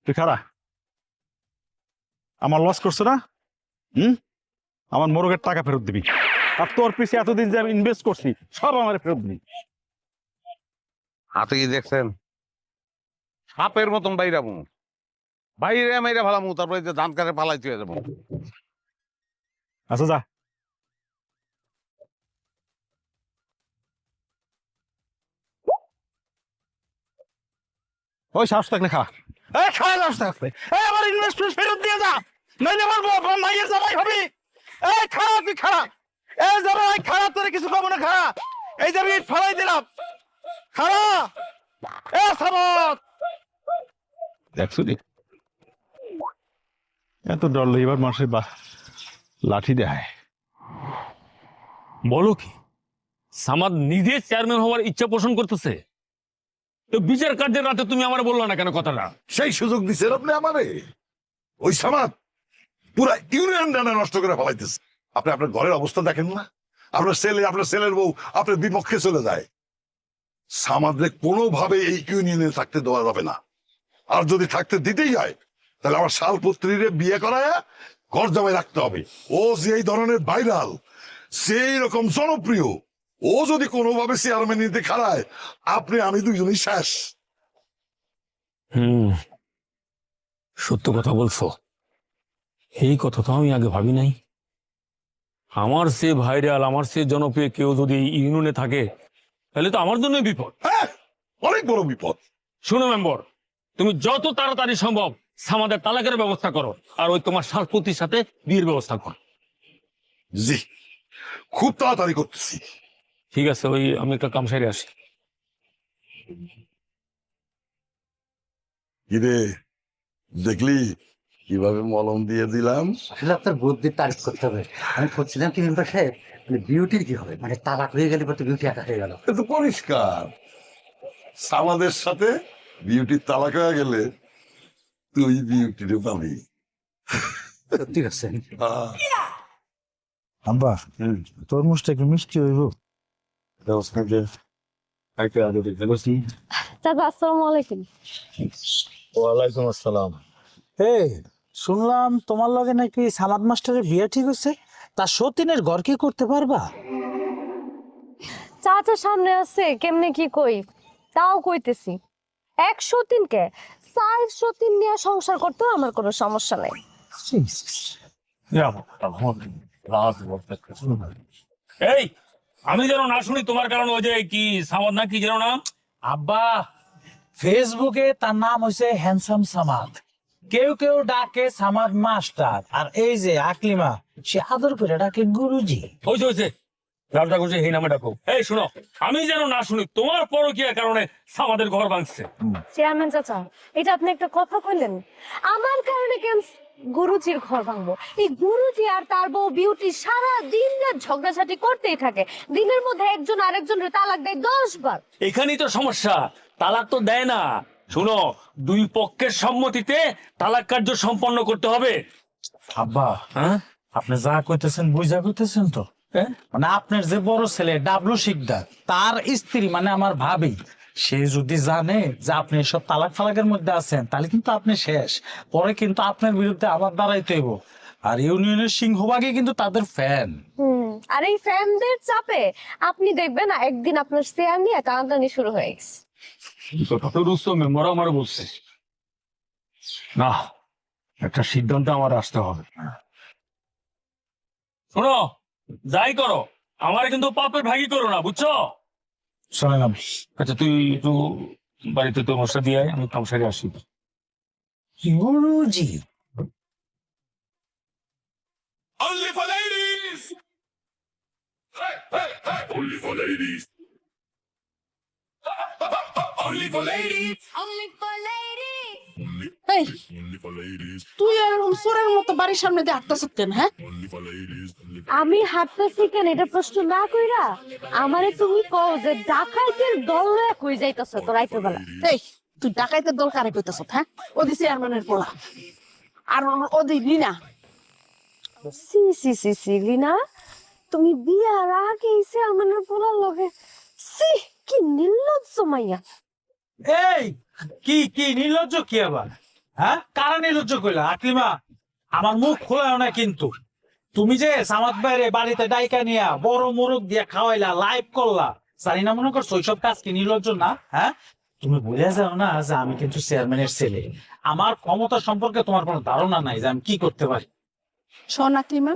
তুই খারা, আমার লস করছো না? আমার মোরগের টাকা ফেরত দিবি, আর তোর পিছিয়ে এতদিন যে আমি ইনভেস্ট করছি সব আমার ফেরত দিবি। হাতে কি দেখছেন? সাপের মতন বাইরামু, বাইরে মাইরা ফালামু, তারপরে যে ধান কাটে পালাইতে হয়ে যাবো। আচ্ছা যা। ওই সাহস থাকলে খা, এই খা সাহস থাকলে, এই আমার ইনভেস্টমেন্ট ফেরত দিয়ে যা, নইলে আমার মাইয়ের জামাই হবি। এই খারাপ, তুই খারাপ, এই জামাই খারাপ, তোরে কিছু পাবো না, খারাপ। এই যে আমি ফেলাই দিলাম, খারাপ। এ সাবত দেখছো রে, এত ডর এবার মানুষের লাঠি দেয়। বলো কি, সামাদ নিজে চেয়ারম্যান হওয়ার ইচ্ছা পোষণ করতেছে? তো বিচার কার্যের রাতে তুমি আমার বললো না কেন কথাটা? সেই সুযোগ দিচ্ছেন আপনি আমারে। ওই সামাদ পুরা ইউনিয়ন ডানা নষ্ট করে ফেলাইতেছে। আপনি আপনার ঘরের অবস্থা দেখেন না? আপনার ছেলের বউ আপনার বিপক্ষে চলে যায়। সামাদরে কোনোভাবে এই ইউনিয়নে থাকতে দেওয়া যাবে না। আর যদি থাকতে দিতেই হয় তাহলে আমার শাল পুত্রীরে বিয়ে করায় ঘর জামাই রাখতে হবে। ও যে এই ধরনের ভাইরাল, সেই রকম জনপ্রিয়, ও যদি কোনোভাবে চেয়ারম্যান নিতে খাড়ায়, আপনি আমি দুইজনই শেষ। সত্য কথা বলছো, এই কথা তো আমি আগে ভাবি নাই। আমার সে ভাইরাল, আমার সে জনপ্রিয় কেউ যদি এই ইউনিয়নে থাকে তাহলে তো আমার জন্যই বিপদ। হ্যাঁ, অনেক বড় বিপদ। শোনো মেম্বার, তুমি যত তাড়াতাড়ি সম্ভব সামাদের তালাকের ব্যবস্থা করো, আর ওই তোমার শালপতির সাথে বিয়ের ব্যবস্থা করো। জি, খুব তাড়াতাড়ি করতেছি। ঠিক আছে, ওই আমি একটা কাম সেরে আসি। কিরে, দেখলি কিভাবে মলম দিয়ে দিলাম? আসলে আপনার বুদ্ধির তারিফ করতে হবে। আমি বলছিলাম কি মেম্বার সাহেব, মানে বিউটির কি হবে? মানে তালাক হয়ে গেলে পর তো বিউটি একা হয়ে গেল। এ তো পরিষ্কার। সামাদের সাথে বিউটির তালাক হয়ে গেলে তুই বিউটিরে পাবি। সত্যি আছে। আহ, আব্বা, তরমুজটা একটু মিষ্টি হইব। চাচা আসসালামু আলাইকুম। ওয়ালাইকুম আসসালাম। এই শুনলাম তোমার লগে নাকি সামাদ মাস্টারের বিয়ে ঠিক হচ্ছে, তা সতীনের ঘর কি করতে পারবা? চাচা সামনে আছে, কেমনে কি কই তাও কইতেছি। 103কে 403 নিয়ে সংসার করতেও আমার কোনো সমস্যা নাই। এই, আমি যেন না শুনি তোমার কারণ ওই যে কি সামাদ না কি যেন নাম? আব্বা, ফেসবুকে তার নাম হইছে হ্যান্ডসাম সামাদ, কেউ কেউ ডাকে সামাদ মাস্টার, আর এই যে আকলিমা সে আদর করে ডাকে গুরুজি। হয়েছে রামটা করছে এই নামে ডাকো। এই শোনো, আমি যেন না শুনি তোমার পরকীয়ার কারণে সামাদের ঘর ভাঙছে। চেয়ারম্যান চাচা, এটা আপনি একটা কথা কইলেন, আমার কারণে কেন গুরুজির ঘর ভাঙবো? এই গুরুজি আর তার বউ বিউটি সারা দিন রাত ঝগড়াঝাটি করতেই থাকে, দিনের মধ্যে একজন আরেকজনের তালাক দেয় 10 বার। এখানেই তো সমস্যা, তালাক তো দেয় না। শুনো, দুই পক্ষের সম্মতিতে তালাক কার্য সম্পন্ন করতে হবে। আব্বা, হ্যাঁ আপনি যা কইতেছেন বুঝা কইতেছেন তো? হ্যাঁ? মানে আপনার যে বড় ছেলে ডাবলু শিকদার, তার স্ত্রী মানে আমার ভাবি, সে যদি জানে যে আপনি এসব তালাক ফালাকের মধ্যে আছেন তাহলে কিন্তু আপনি শেষ। পরে কিন্তু আপনার বিরুদ্ধে আবার দাঁড়াইতে হইব। আর ইউনিয়নের সিংহভাগই কিন্তু তাদের ফ্যান। আর এই ফ্যানদের চাপে আপনি দেখবেন না একদিন আপনার চেয়ার নিয়ে টানাটানি শুরু হয়ে গেছে। কথা তো রুস্তম মেম্বার আমার বলছে না, একটা সিদ্ধান্ত আমার আসতে হবে। শোনো, যাই করো আমার কিন্তু পাপের ভাগি করো না, বুঝছো? শোনেন আচ্ছা তুই একটু বাড়িতে তো মশলা দিয়ে আয়, আমি কামসারে আসি। গুরুজি, Only for ladies! Only for ladies! Only for ladies! এই, Only for ladies! তুই এরকম চোরের মতো বাড়ির সামনে দিয়ে হাঁটতেছ কেন? হ্যাঁ, Only for ladies! আমি হাঁটতেছি কেন এটা প্রশ্ন না কইরা আমারে তুমি কও যে ডাকাইতের দল লয়ে কই যাইতাছ তো রাইতের বেলা? এই তুই ডাকাইতের দল কারে কইতাছ? হ্যাঁ, ওদি চেয়ারম্যানের পোলা, আর ওদি রিনা। সি সি সি সি লিনা, তুমি বিয়ার আগে চেয়ারম্যানের পোলার লগে, সি কি নির্লজ্জ মাইয়া। এই কি কি নির্লজ্জ কি আবার? হ্যাঁ কারণ নির্লজ্জ কইলা আকলিমা আমার মুখ খোলাও না কিন্তু তুমি যে সামাদ বাইরে বাড়িতে ডাইকা নিয়া বড় মোরগ দিয়া খাওয়াইলা লাইভ করলা জানি না মনে করছো ওইসব কাজ কি নির্লজ্জ না? হ্যাঁ তুমি বুঝে যাও না যে আমি কিন্তু চেয়ারম্যানের ছেলে, আমার ক্ষমতা সম্পর্কে তোমার কোনো ধারণা নাই যে আমি কি করতে পারি। শোন আকলিমা,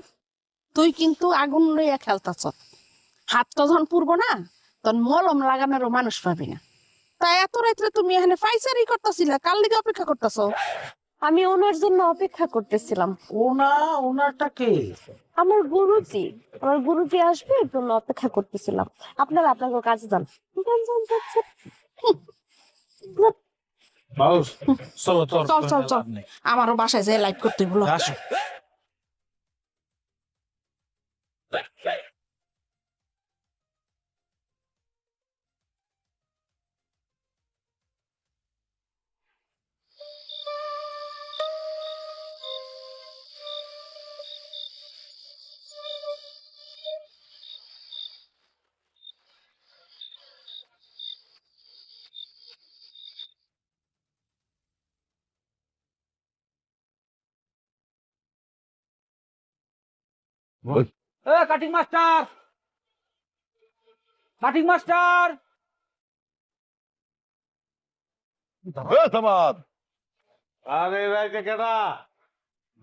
তুই কিন্তু আগুন লইয়া খেলতাছ, হাত তো ধন পুরবো না, তখন মলম লাগানোরও মানুষ পাবি না। তাই এত রাত্রে তুমি এখানে ফাইসারি করতেছিলা, কার লিগে অপেক্ষা করতেছ? আমি ওনার জন্য অপেক্ষা করতেছিলাম। ওনারটা কে? আমার গুরুজি আসবে এর জন্য অপেক্ষা করতেছিলাম। আপনারা আপনাদের কাজে যান। যান, যান, যাচ্ছেন। চলো চল চল চল, আমারও বাসায় যেয়ে লাইট করতে বলো। আসো। Cutting master, cutting master. Samad আরে রাইতে কেডা?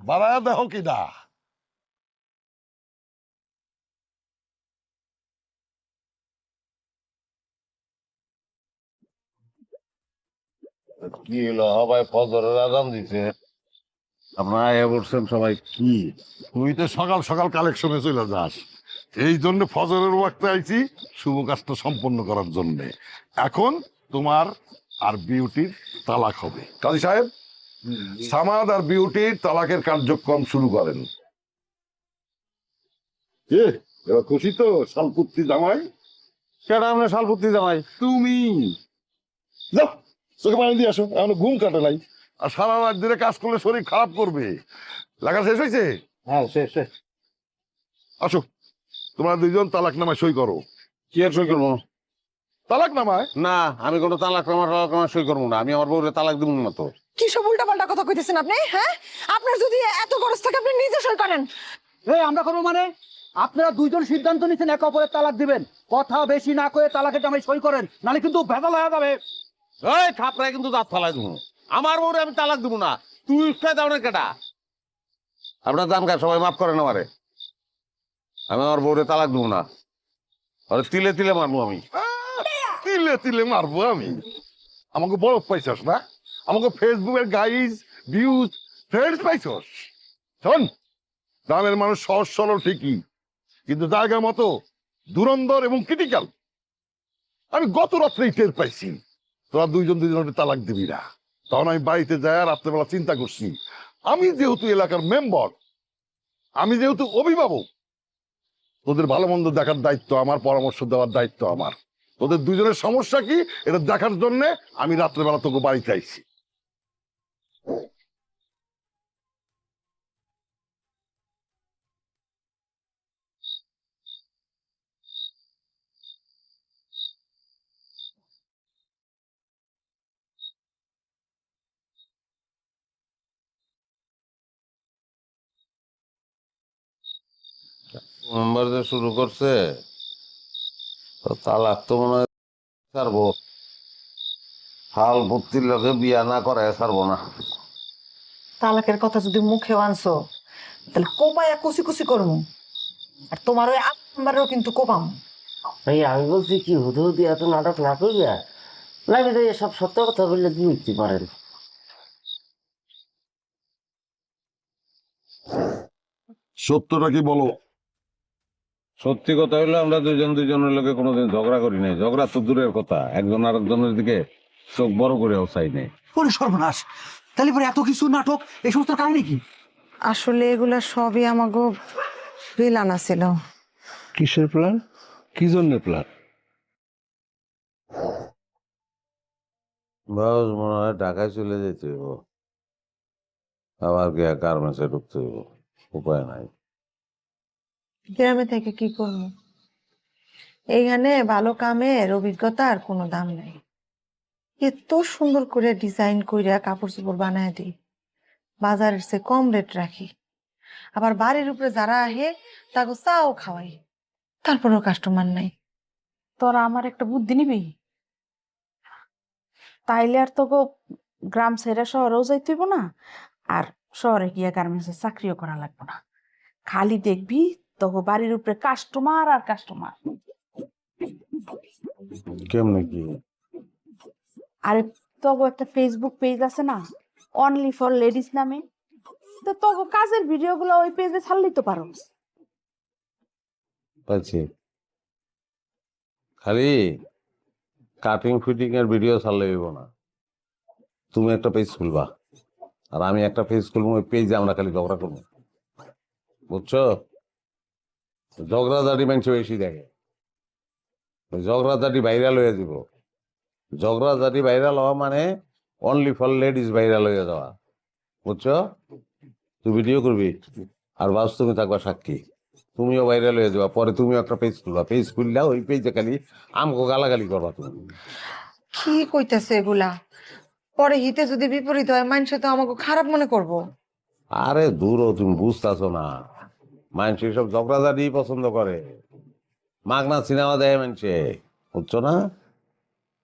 বাড়ায় দেখো কি না? কি হলো সবাই ফজরের আজান দিছে, আপনারা আয়া বলছেন সবাই কি? তুই তো সকাল সকাল কালেকশনে চলে যাস, এই জন্য ফজরের ওয়াক্তে আইছি শুভ কাজটা সম্পন্ন করার জন্য। এখন তোমার আর বিউটির তালাক হবে। কাজী সাহেব, সামাদ আর বিউটির তালাকের কার্যক্রম শুরু করেন। এবার খুশি তো শালপুত্রী জামাই? কেডা আমরা শালপুত্রী জামাই? তুমি যাও চোখে পানি দিয়ে আসো, এখন ঘুম কাটে নাই, আর সারা রাত ধরে কাজ করলে শরীর খারাপ করবে। লেখা শেষ হয়েছে? হ্যাঁ শেষ শেষ। আসো, তোমরা দুইজন তালাক নামায় সই করো। কি আর সই করবো? তালাক নামায়? না, আমি কোনো তালাক সই করবো না। আমি আমার বউরে তালাক দিব না তো। কি সব উল্টা পাল্টা কথা কইতেছেন আপনি? হ্যাঁ, আপনার যদি এত খরচ থাকে আপনি নিজে সই করেন। আমরা করবো মানে? আপনারা দুইজন সিদ্ধান্ত নিচ্ছেন একে অপরের তালাক দিবেন, কথা বেশি না করে তালাকের জামাই সই করেন, নাহলে কিন্তু ভেজাল হয়ে যাবে। এই থাপড়ায় কিন্তু দাঁত ফালাই দিব। আমার বউরে আমি তালাক দিব না। তুই উৎসাহ দাও না কেটা? আপনার দান কাজ সবাই মাফ করেন আমারে। আমি আমার বউরে তালাক দিব না, আরে তিলে তিলে মারবো আমি। তিলে তিলে মারবো আমি? আমাকে বড় পাইছস না? আমাকে ফেসবুকের গাইজ ভিউজ ফ্রেন্ডস পাইছস? শোন, গ্রামের মানুষ সহজ সরল ঠিকই, কিন্তু জায়গা মতো দুরন্দর এবং ক্রিটিক্যাল। আমি গত রাত্রেই টের পাইছি তোরা দুইজন দুইজনের তালাক দিবি না। তখন আমি বাড়িতে যাই রাত্রেবেলা চিন্তা করছি, আমি যেহেতু এলাকার মেম্বার, আমি যেহেতু অভিভাবক, তোদের ভালো মন্দ দেখার দায়িত্ব আমার, পরামর্শ দেওয়ার দায়িত্ব আমার। তোদের দুজনের সমস্যা কি এটা দেখার জন্য আমি রাত্রেবেলা তোকে বাড়িতে আইছি। মেম্বার যে শুরু করছে, তো তালাক তো মনে হয় ছাড়বো। হাল ভর্তির লোকে বিয়া না করায় ছাড়বো না। তালাকের কথা যদি মুখেও আনছো তাহলে কোপায়া কুচি কুচি করবো, আর তোমার ওই নাম্বারেও কিন্তু কোপাম। ভাই আমি বলছি কি, হুদু হুদি এত নাটক না করিয়া লাগে তো সব সত্য কথা বললে কি উঠতে পারেন। সত্যটা কি বলো? সত্যি কথা হইলো আমরা দুজন দুজনের লোকে কোনোদিন ঝগড়া করি নাই। ঝগড়া তো দূরের কথা, একজন আরেকজনের দিকে চোখ বড় করেও চাই নাই। ওরে সর্বনাশ, তাহলে পরে এত কিছু নাটক, এই সমস্ত কাহিনী কি? আসলে এগুলা সবই আমাগো প্ল্যান ছিল। কিসের প্ল্যান? কি জন্য প্ল্যান? বাস মনে হয় ঢাকায় চলে যেতে হইব, আবার গিয়া গার্মেন্টসে ঢুকতে হইব, উপায় নাই। গ্রামে থেকে কি করবো, এইখানে ভালো কামের অভিজ্ঞতার কোনো দাম নাই। এত সুন্দর করে ডিজাইন কইরা কাপড় চোপড় বানায় দিই, বাজারের চেয়ে কম রেট রাখি, আবার বাড়ির উপরে যারা আহে তাকে চাও খাওয়াই, তারপরেও কাস্টমার নাই। তোরা আমার একটা বুদ্ধি নিবি, তাইলে আর তোকে গ্রাম ছেড়ে শহরেও যাইতে হইব না, আর শহরে গিয়ে গার্মেন্টসের চাকরিও করা লাগবে না। খালি দেখবি তোকে বাড়ির উপরে কাস্টমার আর কাস্টমার। কেমনে কি? আরে তোকে একটা ফেসবুক পেজ আছে না, অনলি ফর লেডিস নামে, তো তোকে কাজের ভিডিওগুলো ওই পেজে ছাড়লেই তো পারো। পাচ্ছি, খালি কাটিং ফিটিং এর ভিডিও ছাড়লে হইব না, তুমি একটা পেজ খুলবা আর আমি একটা পেজ খুলবো, ওই পেজে আমরা খালি ঝগড়া করবো, বুঝছো? ঝগড়াঝাটি মানুষ বেশি দেখে, ওই ঝগড়াঝাটি ভাইরাল হয়ে যাব। ঝগড়াঝাটি ভাইরাল হওয়া মানে অনলি ফর লেডিস ভাইরাল হয়ে যাওয়া, বুঝছো? তুই ভিডিও করবি আর বাস তুমি থাকবা সাক্ষী, তুমিও ভাইরাল হয়ে যাবা, পরে তুমিও একটা পেজ খুলবা, পেজ খুললা ওই পেজে খালি আমগো গালাগালি করবা তুমি। কি কইতেছে এগুলা? পরে হিতে যদি বিপরীত হয় মানুষ তো আমাকে খারাপ মনে করব। আরে দূরও, তুমি বুঝতেছো না, মানুষ সব ঝগড়াঝাটি পছন্দ করে, মাগনা সিনেমা দেয় মানুষে, বুঝছো না?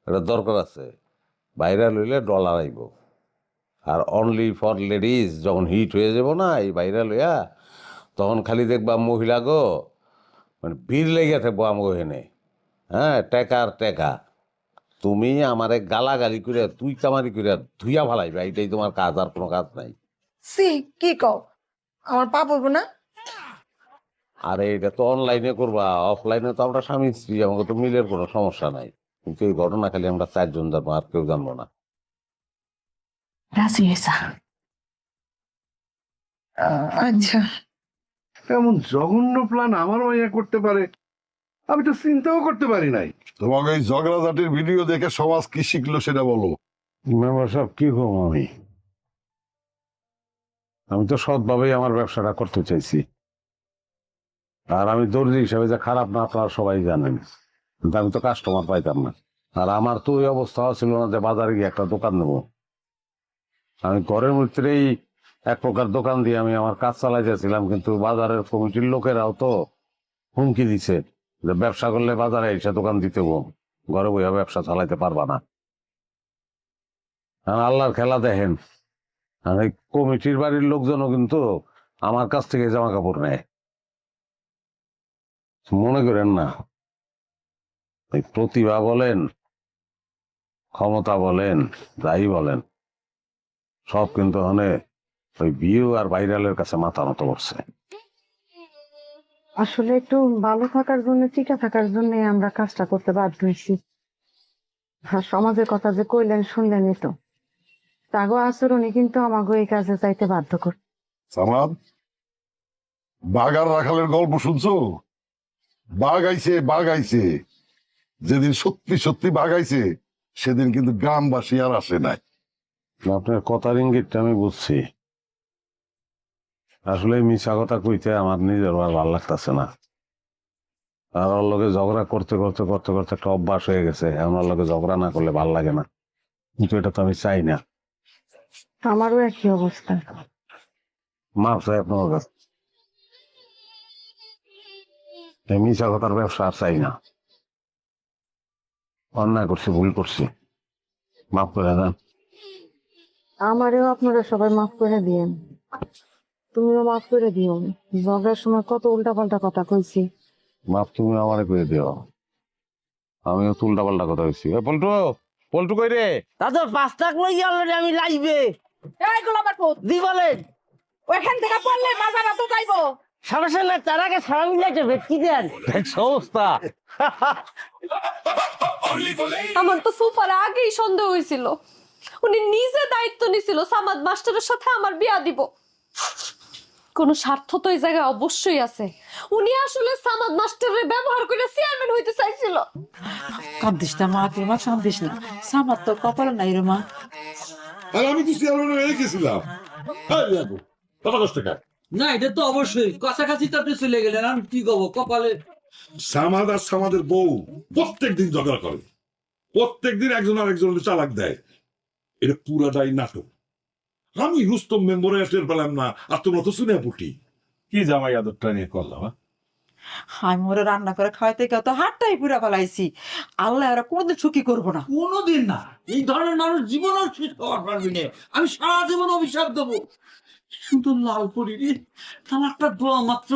এটা দরকার আছে, ভাইরাল হইলে ডলার আইব, আর অনলি ফর লেডিস যখন হিট হয়ে যাব না এই ভাইরাল হইয়া, তখন খালি দেখবা মহিলা গো মানে ভিড় লেগে থাকবো আমগো হেনে। হ্যাঁ, টেকার টেকা, তুমি আমারে গালাগালি করে তুই কামারি করে ধুইয়া ফালাইবা, এটাই তোমার কাজ, আর কোনো কাজ নাই। সি কি কও, আমার পাপ হইব না? আরে এটা তো অনলাইনে করবা, অফলাইনে তো আমরা স্বামী স্ত্রী, আমাকে তো মিলের কোনো সমস্যা নাই, কিন্তু এই ঘটনা খালি আমরা 4 জন জানবো, আর কেউ জানবো না। রাজি হয়েছা? আচ্ছা, এমন জঘন্য প্ল্যান আমার মাইয়া করতে পারে, আমি তো চিন্তাও করতে পারি নাই। তোমাকে এই ঝগড়াঝাটির ভিডিও দেখে সমাজ কি শিখলো সেটা বলো। মেম্বার সাহেব কি কম, আমি তো সৎভাবেই আমার ব্যবসাটা করতে চাইছি, আর আমি দর্জি হিসাবে যে খারাপ না আপনারা সবাই জানেন, কিন্তু আমি তো কাস্টমার পাইতাম না, আর আমার তো ওই অবস্থা ছিল না যে বাজারে গিয়ে একটা দোকান নেবো। আমি ঘরের মধ্যেই এক প্রকার দোকান দিয়ে আমি আমার কাজ চালাইতেছিলাম, কিন্তু বাজারের কমিটির লোকেরাও তো হুমকি দিছে যে ব্যবসা করলে বাজারে এসে দোকান দিতে ঘরে বইয়া ব্যবসা চালাইতে পারবা না। আর আল্লাহর খেলা দেখেন, আর এই কমিটির বাড়ির লোকজনও কিন্তু আমার কাছ থেকে জামা কাপড় নেয়। মনে করেন না, এই প্রতিভা বলেন, ক্ষমতা বলেন, যাই বলেন, সব কিন্তু ওই ভিউ আর ভাইরালের কাছে মাথা নত করছে। আসলে একটু ভালো থাকার জন্য, টিকে থাকার জন্য আমরা কাজটা করতে বাধ্য হয়েছি। আর সমাজের কথা যে কইলেন শুনলেনই তো, তাগো আচরণই কিন্তু আমাকে এই কাজে যাইতে বাধ্য করে। সামাদ, বাঘ আর রাখালের গল্প শুনছো? বাঘ আইছে, যেদিন সত্যি সত্যি বাঘ আইছে সেদিন কিন্তু গ্রামবাসী আর আসে নাই। আপনার কথার ইঙ্গিতটা আমি বুঝছি, আসলে মিশা কথা কইতে আমার নিজের আর ভালো লাগতেছে না, আর ওর লগে ঝগড়া করতে করতে করতে করতে একটা অভ্যাস হয়ে গেছে, আমার লগে ঝগড়া না করলে ভাল লাগে না, কিন্তু এটা তো আমি চাই না। আমারও একই অবস্থা। মাফ চাই আপনার কাছে, এই মিশা কথার ব্যবসা আর চাই না, অন্যায় করছি, ভুল করছি, মাফ করে দেন। আমারেও আপনারা সবাই মাফ করে দিয়েন, তুমিও মাফ করে দিও। ঝগড়ার সময় কত উল্টাপাল্টা কথা কইছি। মাফ তুমি আমারে করে দিও, আমিও তো উল্টা পাল্টা কথা হয়েছি। পল্টু, পল্টু কই রে? দাদা 5 লাখ লই অলরেডি আমি লাইবে। এইগুলো আমার পুত দি বলেন ওইখান থেকে পড়লে বাজারে তো যাইবো। সমস্যা না, তার আগে সারা মিলাইতে ভেটকি দেন। দেখ অবস্থা। আমার তো সুপার আগেই সন্দেহ হয়েছিল, উনি নিজে দায়িত্ব নিছিল সামাদ মাস্টারের সাথে আমার বিয়া দিব। কোন স্বার্থ তো এই জায়গায় অবশ্যই আছে, উনি আসলে সামাদ মাস্টারের ব্যবহার করে চেয়ারম্যান হইতে চাইছিল। কান্দিস না মা, তুই মা কান্দিস না, সামার তো কপালে নাই রে মা। আর আমি তো চেয়ারম্যান হয়ে গেছিলাম। না এটা তো অবশ্যই কাছাকাছি তো আপনি চলে গেলেন, আমি কি করবো কপালে। সামাদ আর সামাদের বউ প্রত্যেকদিন ঝগড়া করে, প্রত্যেকদিন একজন আরেকজনের চালাক দেয়, এটা পুরাটাই নাটক। আমি রুস্তম মেম্বরে টের পেলাম না, আর তোমরা তো শুনে পুটি। কি জামাই আদরটা নিয়ে করলাম? আমি ওরা রান্না করে খাওয়াইতে গিয়ে তো হাতটাই পুরা ফেলাইছি। আল্লাহ ওরা কোনোদিন সুখী করবো না, কোনোদিন না। এই ধরনের মানুষ জীবন আর সুখ হওয়ার পারবি না। আমি সারা জীবন অভিশাপ দেবো। শুধু লাল পরি রে, তালাকটা দোয়া মাত্র,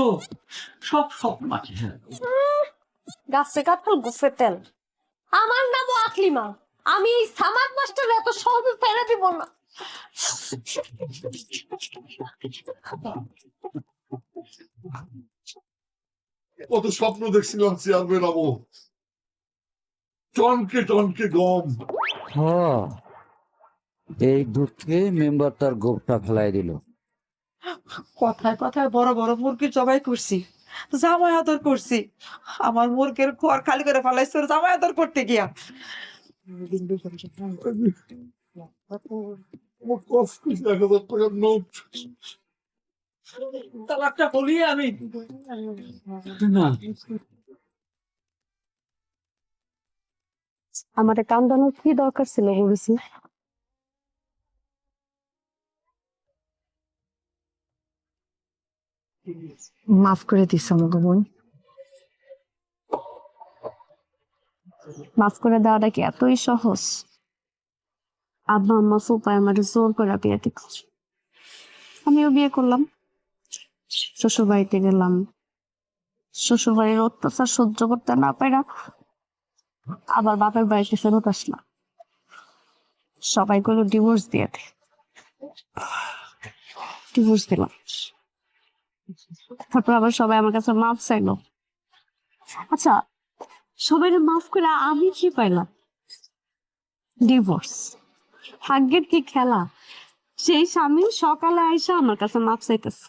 সব স্বপ্ন মাটি। গাছে কাঁঠাল গোফে তেল। আমার নামও আকলিমা। আমি এই সামাদ মাস্টার এত সহজে ফেলে দিব না। কত স্বপ্ন দেখছিলাম চেয়ারম্যান হবো, টনকে টনকে গম। এই দুঃখে মেম্বার তার গোপটা ফেলাই দিল। কথায় কথায় বড় বড় মুরগি জবাই করছি, জামাই আদর করছি। আমার মুরগির ঘর খালি করে ফেলাইছে ওর জামাই আদর করতে গিয়া। তালাকটা বলি আমি না, আমার কান্দানোর কি দরকার ছিল বলেছি? মাফ করে দিস আমাকে বোন। মাফ করে দেওয়াটা কি এতই সহজ? আব্বা আম্মা ফুপায় আমার জোর করে বিয়ে দিল, আমিও বিয়ে করলাম। শ্বশুর বাড়িতে গেলাম, শ্বশুর বাড়ির অত্যাচার সহ্য করতে না পারা আবার বাপের বাড়িতে ফেরত আসলাম। সবাই করলো ডিভোর্স দিয়ে দে, ডিভোর্স দিলাম। তারপর আবার সবাই আমার কাছে মাফ চাইলো। আচ্ছা, সবাই মাফ করে আমি কি পাইলাম? ডিভোর্স। ভাগ্যের কি খেলা, সেই স্বামী সকালে আইসা আমার কাছে মাফ চাইতেছে,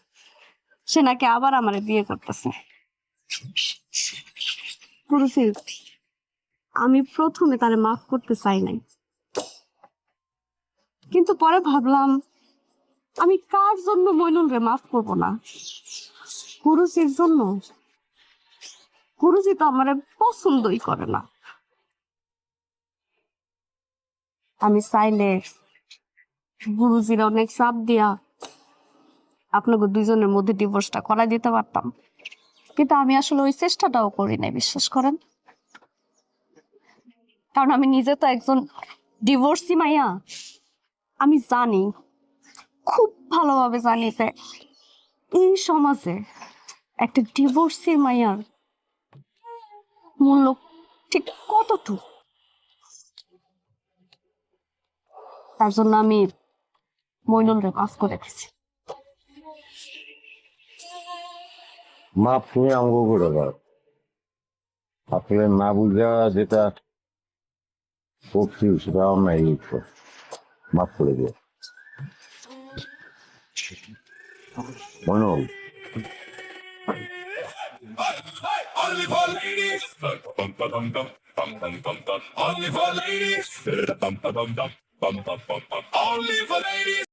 সে নাকি আবার আমারে বিয়ে করতেছে। আমি প্রথমে তারে মাফ করতে চাই নাই, কিন্তু পরে ভাবলাম আমি কার জন্য মইনুল রে মাফ করবো না? গুরুজির জন্য। গুরুজি তো আমারে পছন্দই করে না। আমি চাইলে গুরুজির অনেক চাপ দিয়া আপনাকে দুইজনের মধ্যে ডিভোর্সটা করাই দিতে পারতাম, কিন্তু আমি আসলে ওই চেষ্টাটাও করি নাই, বিশ্বাস করেন। কারণ আমি নিজে তো একজন ডিভোর্সি মাইয়া। আমি জানি, খুব ভালোভাবে জানি যে এই সমাজে একটা ডিভোর্সি মাইয়ার মূল্য ঠিক কতটুকু। তার জন্য আমি মইনুলরে মাফ করে দিছি। মাপ শুনে আমাকে করে দাও। আসলে না বুঝা যেটা করছি সেটা অন্যায় লিখছো, মাফ করে দিও মনোল। Only for ladies. Bum bum bum bum bum bum bum bum. Only for ladies. Bum bum bum bum bum bum bum bum. Only for ladies.